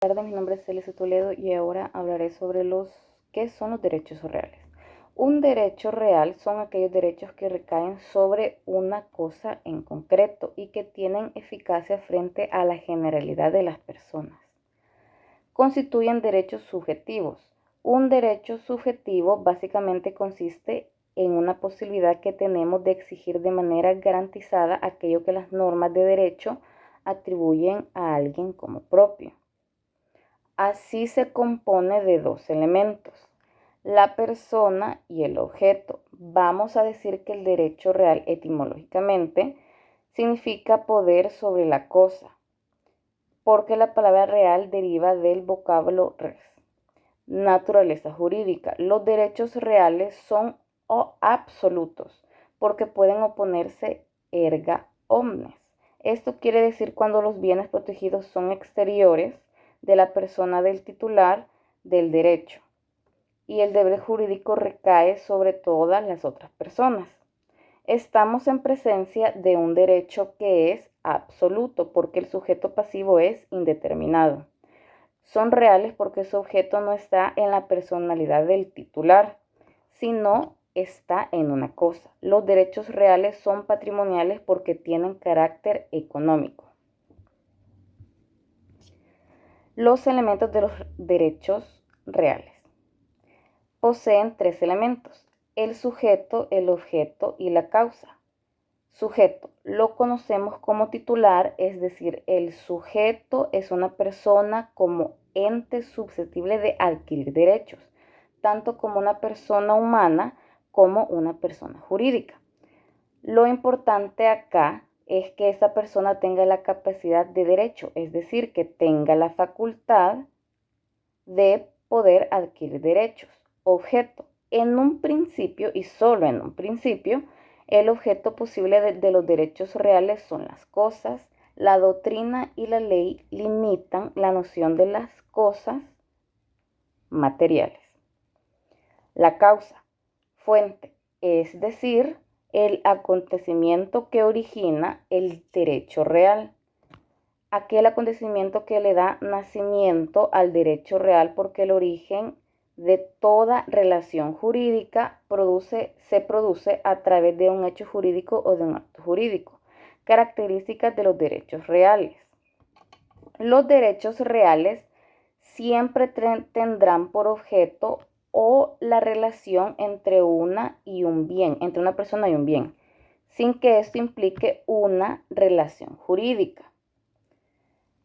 Buenas tardes, mi nombre es Celeste Toledo y ahora hablaré sobre qué son los derechos reales. Un derecho real son aquellos derechos que recaen sobre una cosa en concreto y que tienen eficacia frente a la generalidad de las personas. Constituyen derechos subjetivos. Un derecho subjetivo básicamente consiste en una posibilidad que tenemos de exigir de manera garantizada aquello que las normas de derecho atribuyen a alguien como propio. Así se compone de dos elementos, la persona y el objeto. Vamos a decir que el derecho real etimológicamente significa poder sobre la cosa, porque la palabra real deriva del vocablo res. Naturaleza jurídica. Los derechos reales son absolutos, porque pueden oponerse erga omnes. Esto quiere decir cuando los bienes protegidos son exteriores de la persona del titular del derecho y el deber jurídico recae sobre todas las otras personas. Estamos en presencia de un derecho que es absoluto porque el sujeto pasivo es indeterminado. Son reales porque su objeto no está en la personalidad del titular, sino está en una cosa. Los derechos reales son patrimoniales porque tienen carácter económico. Los elementos de los derechos reales poseen tres elementos: el sujeto, el objeto y la causa. Sujeto, lo conocemos como titular, es decir, el sujeto es una persona como ente susceptible de adquirir derechos, tanto como una persona humana como una persona jurídica. Lo importante acá es que esa persona tenga la capacidad de derecho, es decir, que tenga la facultad de poder adquirir derechos. Objeto, en un principio y solo en un principio, el objeto posible de los derechos reales son las cosas. La doctrina y la ley limitan la noción de las cosas materiales. La causa, fuente, es decir, el acontecimiento que origina el derecho real. Aquel acontecimiento que le da nacimiento al derecho real, porque el origen de toda relación jurídica se produce a través de un hecho jurídico o de un acto jurídico. Características de los derechos reales. Los derechos reales siempre tendrán por objeto o la relación entre una persona y un bien, sin que esto implique una relación jurídica,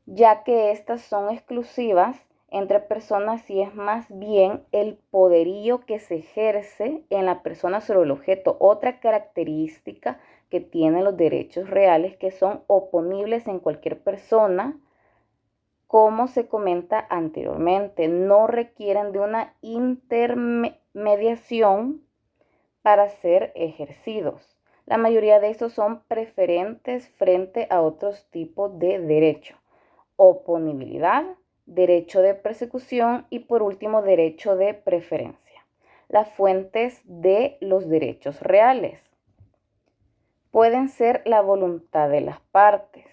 ya que estas son exclusivas entre personas y es más bien el poderío que se ejerce en la persona sobre el objeto. Otra característica que tienen los derechos reales que son oponibles en cualquier persona, como se comenta anteriormente, no requieren de una intermediación para ser ejercidos. La mayoría de estos son preferentes frente a otros tipos de derecho. Oponibilidad, derecho de persecución y por último derecho de preferencia. Las fuentes de los derechos reales pueden ser la voluntad de las partes,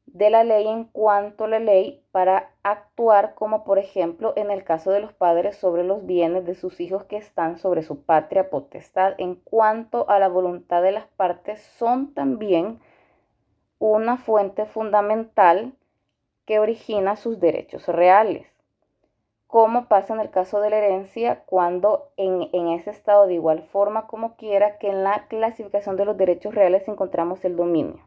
de la ley en cuanto a la ley para actuar, como por ejemplo en el caso de los padres sobre los bienes de sus hijos que están sobre su patria potestad. En cuanto a la voluntad de las partes, son también una fuente fundamental que origina sus derechos reales, como pasa en el caso de la herencia, cuando en ese estado de igual forma como quiera que en la clasificación de los derechos reales encontramos el dominio.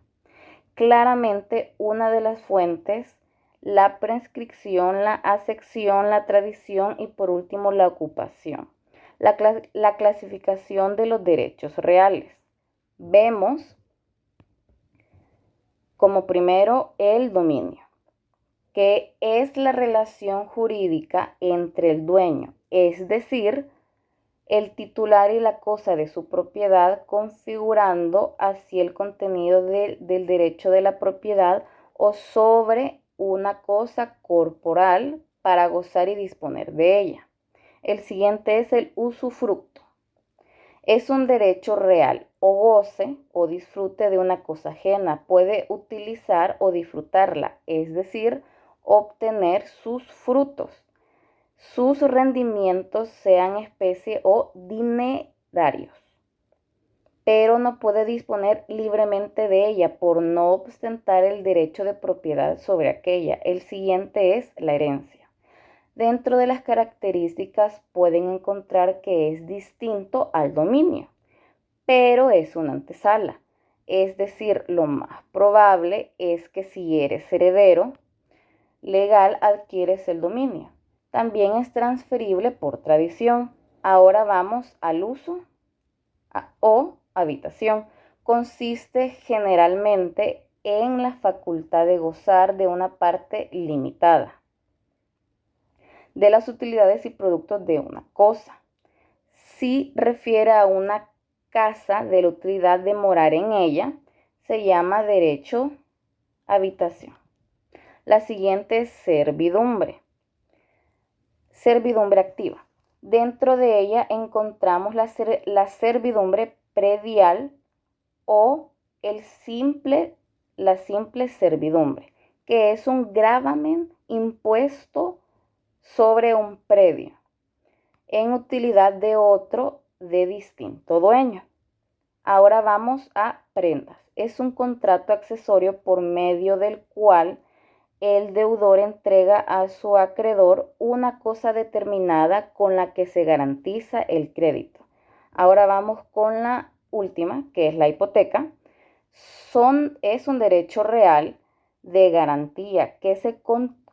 Claramente una de las fuentes, la prescripción, la acepción, la tradición y por último la ocupación. La clasificación de los derechos reales. Vemos como primero el dominio, que es la relación jurídica entre el dueño, es decir, el titular y la cosa de su propiedad, configurando así el contenido del derecho de la propiedad o sobre una cosa corporal para gozar y disponer de ella. El siguiente es el usufructo. Es un derecho real o goce o disfrute de una cosa ajena. Puede utilizar o disfrutarla, es decir, obtener sus frutos, sus rendimientos sean especie o dinerarios, pero no puede disponer libremente de ella por no ostentar el derecho de propiedad sobre aquella. El siguiente es la herencia. Dentro de las características pueden encontrar que es distinto al dominio, pero es una antesala. Es decir, lo más probable es que si eres heredero legal adquieres el dominio. También es transferible por tradición. Ahora vamos al uso o habitación. Consiste generalmente en la facultad de gozar de una parte limitada de las utilidades y productos de una cosa. Si refiere a una casa de la utilidad de morar en ella, se llama derecho habitación. La siguiente es servidumbre. Servidumbre activa. Dentro de ella encontramos la servidumbre predial o la simple servidumbre, que es un gravamen impuesto sobre un predio en utilidad de otro de distinto dueño. Ahora vamos a prendas. Es un contrato accesorio por medio del cual el deudor entrega a su acreedor una cosa determinada con la que se garantiza el crédito. Ahora vamos con la última, que es la hipoteca. Es un derecho real de garantía que se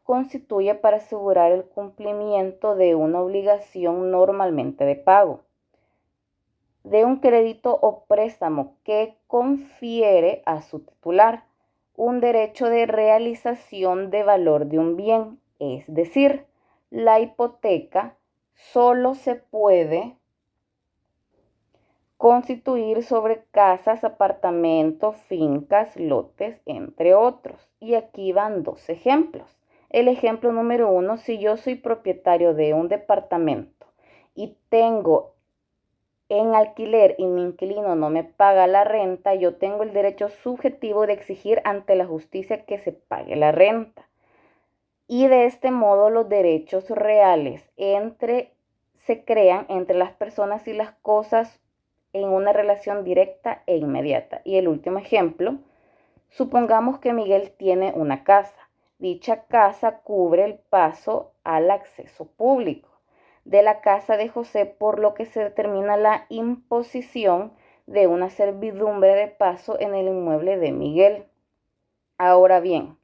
constituye para asegurar el cumplimiento de una obligación normalmente de pago, de un crédito o préstamo que confiere a su titular un derecho de realización de valor de un bien. Es decir, la hipoteca solo se puede constituir sobre casas, apartamentos, fincas, lotes, entre otros. Y aquí van dos ejemplos. El ejemplo número 1, si yo soy propietario de un departamento y tengo en alquiler y mi inquilino no me paga la renta, yo tengo el derecho subjetivo de exigir ante la justicia que se pague la renta. Y de este modo los derechos reales se crean entre las personas y las cosas en una relación directa e inmediata. Y el último ejemplo, supongamos que Miguel tiene una casa. Dicha casa cubre el paso al acceso público de la casa de José, por lo que se determina la imposición de una servidumbre de paso en el inmueble de Miguel. Ahora bien,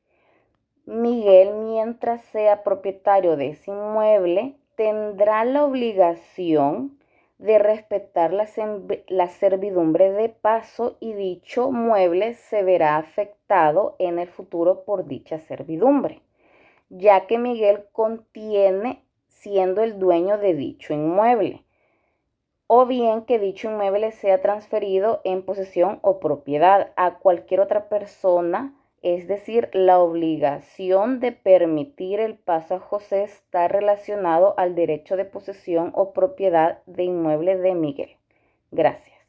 Miguel, mientras sea propietario de ese inmueble, tendrá la obligación de respetar la servidumbre de paso y dicho mueble se verá afectado en el futuro por dicha servidumbre, ya que Miguel contiene siendo el dueño de dicho inmueble, o bien que dicho inmueble sea transferido en posesión o propiedad a cualquier otra persona. Es decir, la obligación de permitir el paso a José está relacionado al derecho de posesión o propiedad de inmueble de Miguel. Gracias.